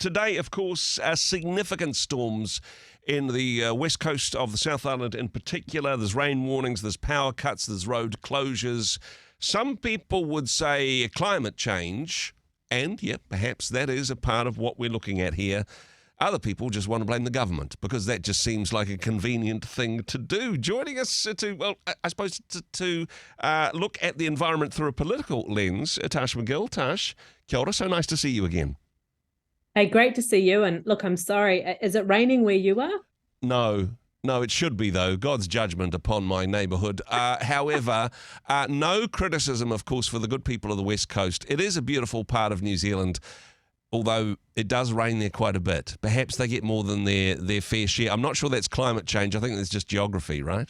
today, of course, significant storms in the west coast of the South Island in particular. There's rain warnings, there's power cuts, there's road closures. Some people would say climate change, and perhaps that is a part of what we're looking at here. Other people just want to blame the government because that just seems like a convenient thing to do. Joining us to look at the environment through a political lens, Tash McGill. Tash, kia ora, so nice to see you again. Hey, great to see you. And look, I'm sorry, is it raining where you are? No, it should be, though. God's judgment upon my neighbourhood. However, no criticism, of course, for the good people of the West Coast. It is a beautiful part of New Zealand, although it does rain there quite a bit. Perhaps they get more than their fair share. I'm not sure that's climate change. I think that's just geography, right?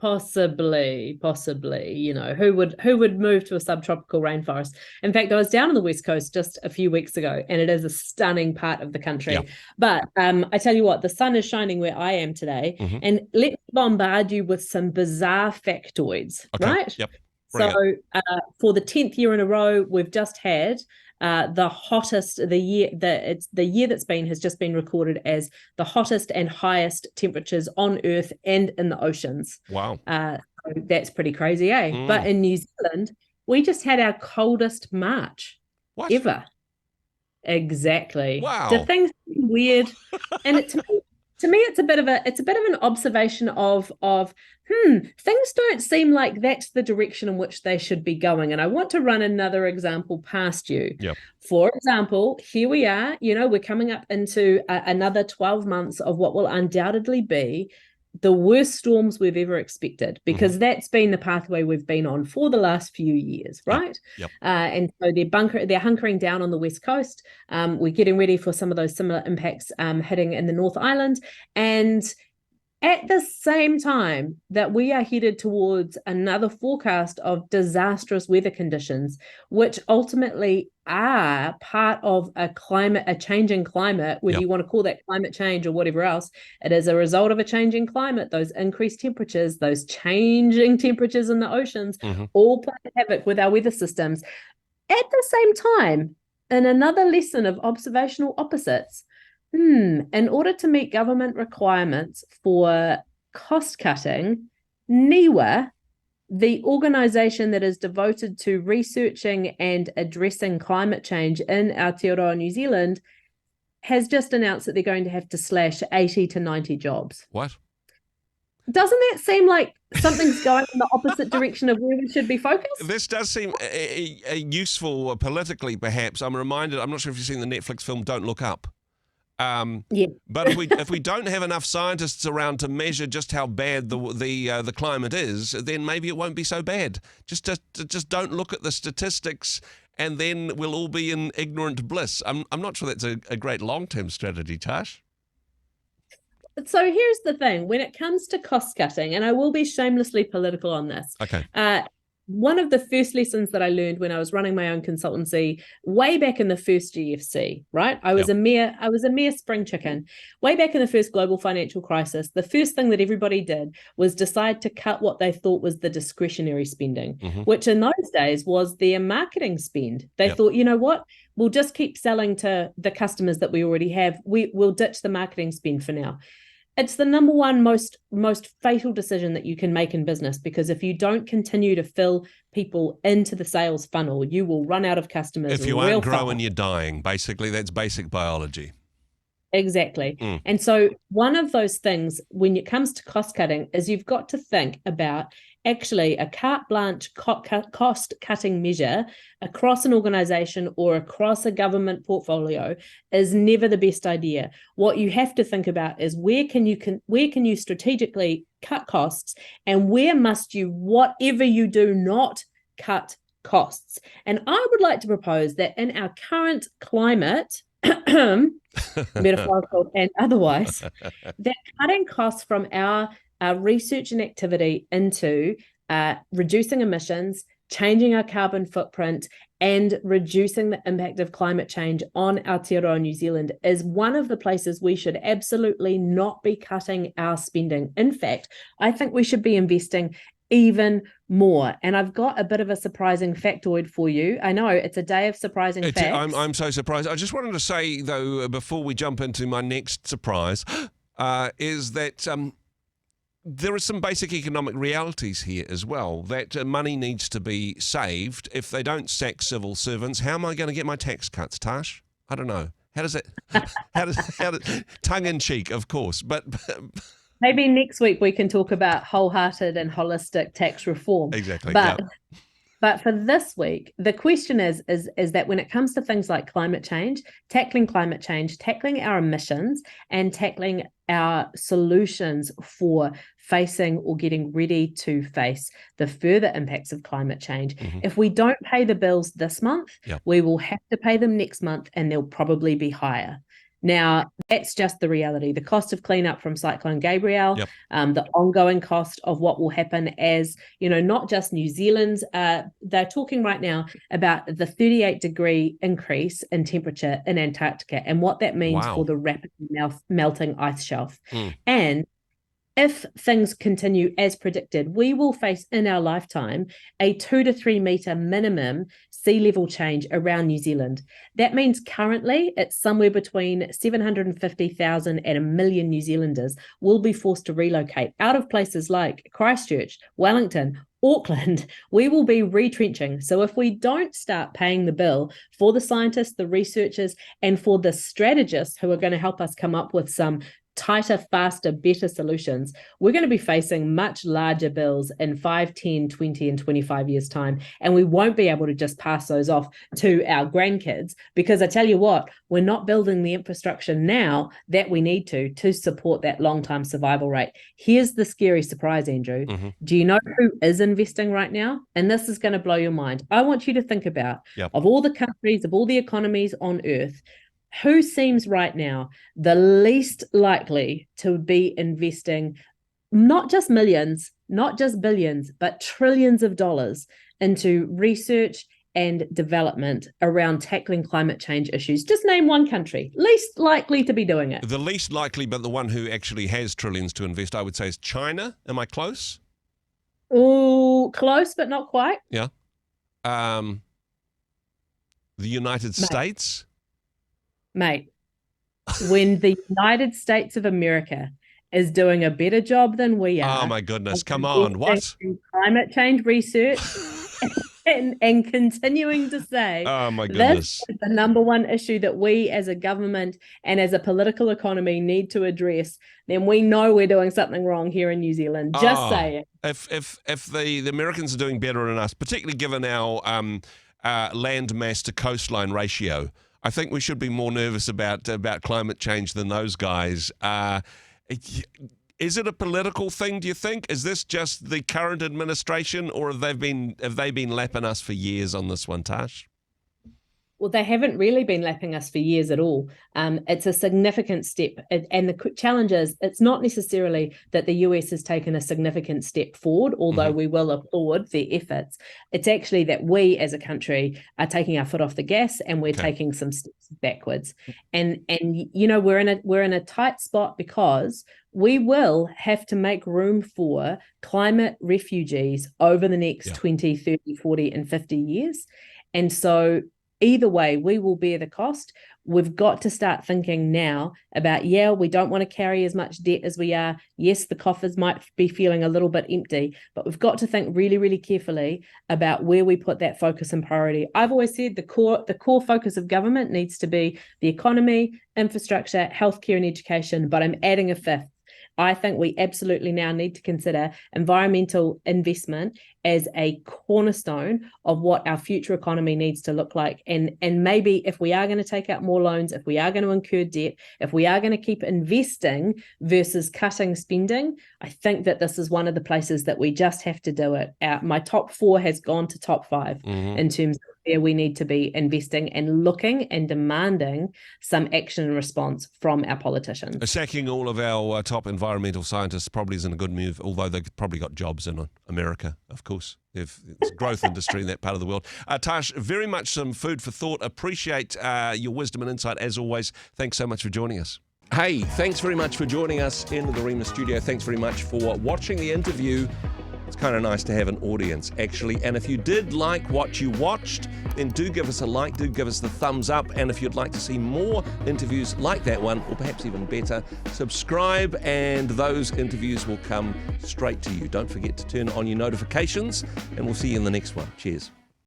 Possibly. You know, who would move to a subtropical rainforest? In fact, I was down on the West Coast just a few weeks ago, and it is a stunning part of the country. Yeah. But I tell you what, the sun is shining where I am today, and let me bombard you with some bizarre factoids, right? Yep. So for the 10th year in a row, we've just had the hottest, the year that's been has just been recorded as the hottest and highest temperatures on Earth and in the oceans. Wow. So that's pretty crazy, eh? But in New Zealand, we just had our coldest March ever. Exactly. Wow. Do things seem weird? And to me, it's a bit of an observation of things don't seem like that's the direction in which they should be going. And I want to run another example past you. Yep. For example, here we are, we're coming up into another 12 months of what will undoubtedly be the worst storms we've ever expected, because that's been the pathway we've been on for the last few years, right? Yep. And so they're hunkering down on the West Coast. We're getting ready for some of those similar impacts hitting in the North Island. And at the same time that we are headed towards another forecast of disastrous weather conditions, which ultimately are part of a changing climate, whether you want to call that climate change or whatever else, it is a result of a changing climate, those increased temperatures, those changing temperatures in the oceans, all play havoc with our weather systems. At the same time, in another lesson of observational opposites, in order to meet government requirements for cost cutting, NIWA, the organisation that is devoted to researching and addressing climate change in Aotearoa, New Zealand, has just announced that they're going to have to slash 80 to 90 jobs. What? Doesn't that seem like something's going in the opposite direction of where we should be focused? This does seem useful politically, perhaps. I'm reminded, I'm not sure if you've seen the Netflix film Don't Look Up. But if we don't have enough scientists around to measure just how bad the climate is, then maybe it won't be so bad. Just don't look at the statistics, and then we'll all be in ignorant bliss. I'm not sure that's a great long-term strategy, Tash. So here's the thing: when it comes to cost cutting, and I will be shamelessly political on this. Okay. One of the first lessons that I learned when I was running my own consultancy way back in the first GFC, right? I was a mere spring chicken. Way back in the first global financial crisis, the first thing that everybody did was decide to cut what they thought was the discretionary spending, which in those days was their marketing spend. They thought, you know what? We'll just keep selling to the customers that we already have. We'll ditch the marketing spend for now. It's the number one most fatal decision that you can make in business, because if you don't continue to fill people into the sales funnel, you will run out of customers. If you aren't growing, you're dying. Basically, that's basic biology. Exactly. And so one of those things when it comes to cost cutting is you've got to think about actually a carte blanche cost cutting measure across an organization or across a government portfolio is never the best idea. What you have to think about is where can you strategically cut costs, and where must you, whatever you do, not cut costs. And I would like to propose that in our current climate, metaphorical and otherwise, that cutting costs from our research and activity into reducing emissions, changing our carbon footprint, and reducing the impact of climate change on Aotearoa New Zealand is one of the places we should absolutely not be cutting our spending. In fact, I think we should be investing even more. And I've got a bit of a surprising factoid for you. I know it's a day of surprising facts. I'm so surprised. I just wanted to say, though, before we jump into my next surprise, is that there are some basic economic realities here as well, that money needs to be saved. If they don't sack civil servants, how am I going to get my tax cuts, Tash? I don't know. How does it, tongue in cheek, of course, but Maybe next week we can talk about wholehearted and holistic tax reform. Exactly. But for this week, the question is that when it comes to things like climate change, tackling our emissions, and tackling our solutions for facing or getting ready to face the further impacts of climate change, if we don't pay the bills this month, we will have to pay them next month, and they'll probably be higher. Now, that's just the reality. The cost of cleanup from Cyclone Gabrielle, the ongoing cost of what will happen as, not just New Zealand's, they're talking right now about the 38-degree increase in temperature in Antarctica and what that means for the rapidly melting ice shelf. And if things continue as predicted, we will face in our lifetime a 2 to 3 meter minimum sea level change around New Zealand. That means currently it's somewhere between 750,000 and 1 million New Zealanders will be forced to relocate out of places like Christchurch, Wellington, Auckland. We will be retrenching. So if we don't start paying the bill for the scientists, the researchers, and for the strategists who are going to help us come up with some tighter, faster, better solutions, we're going to be facing much larger bills in 5, 10, 20, and 25 years' time. And we won't be able to just pass those off to our grandkids, because I tell you what, we're not building the infrastructure now that we need to support that long-term survival rate. Here's the scary surprise, Andrew. Do you know who is investing right now? And this is going to blow your mind. I want you to think about, of all the countries, of all the economies on Earth, who seems right now the least likely to be investing not just millions, not just billions, but trillions of dollars into research and development around tackling climate change issues? Just name one country least likely to be doing it. The least likely, but the one who actually has trillions to invest, I would say, is China. Am I close? Oh, close, but not quite. Yeah. The United States. Mate, when the United States of America is doing a better job than we are. Oh my goodness, come on, what? Climate change research and continuing to say, oh my goodness, this is the number one issue that we as a government and as a political economy need to address, then we know we're doing something wrong here in New Zealand. Just say it. If the Americans are doing better than us, particularly given our land mass to coastline ratio, I think we should be more nervous about climate change than those guys. Is it a political thing, do you think? Is this just the current administration, or have they been lapping us for years on this one, Tash? Well, they haven't really been lapping us for years at all. It's a significant step. And the challenge is, it's not necessarily that the US has taken a significant step forward, although we will applaud their efforts. It's actually that we as a country are taking our foot off the gas, and we're taking some steps backwards. And we're in a tight spot, because we will have to make room for climate refugees over the next 20, 30, 40, and 50 years. And so either way, we will bear the cost. We've got to start thinking now about, we don't want to carry as much debt as we are. Yes, the coffers might be feeling a little bit empty, but we've got to think really, really carefully about where we put that focus and priority. I've always said the core focus of government needs to be the economy, infrastructure, healthcare, and education, but I'm adding a fifth. I think we absolutely now need to consider environmental investment as a cornerstone of what our future economy needs to look like. And maybe if we are going to take out more loans, if we are going to incur debt, if we are going to keep investing versus cutting spending, I think that this is one of the places that we just have to do it. My top 4 has gone to top 5 in terms of where we need to be investing and looking and demanding some action and response from our politicians. Sacking all of our top environmental scientists probably isn't a good move, although they've probably got jobs in America, of course. It's a growth industry in that part of the world. Tash, very much some food for thought. Appreciate your wisdom and insight as always. Thanks so much for joining us. Hey, thanks very much for joining us in the Rhema studio. Thanks very much for watching the interview. It's It's kind of nice to have an audience, actually. And if you did like what you watched, then do give us a like, do give us the thumbs up. And if you'd like to see more interviews like that one, or perhaps even better, subscribe and those interviews will come straight to you. Don't forget to turn on your notifications, and we'll see you in the next one. Cheers.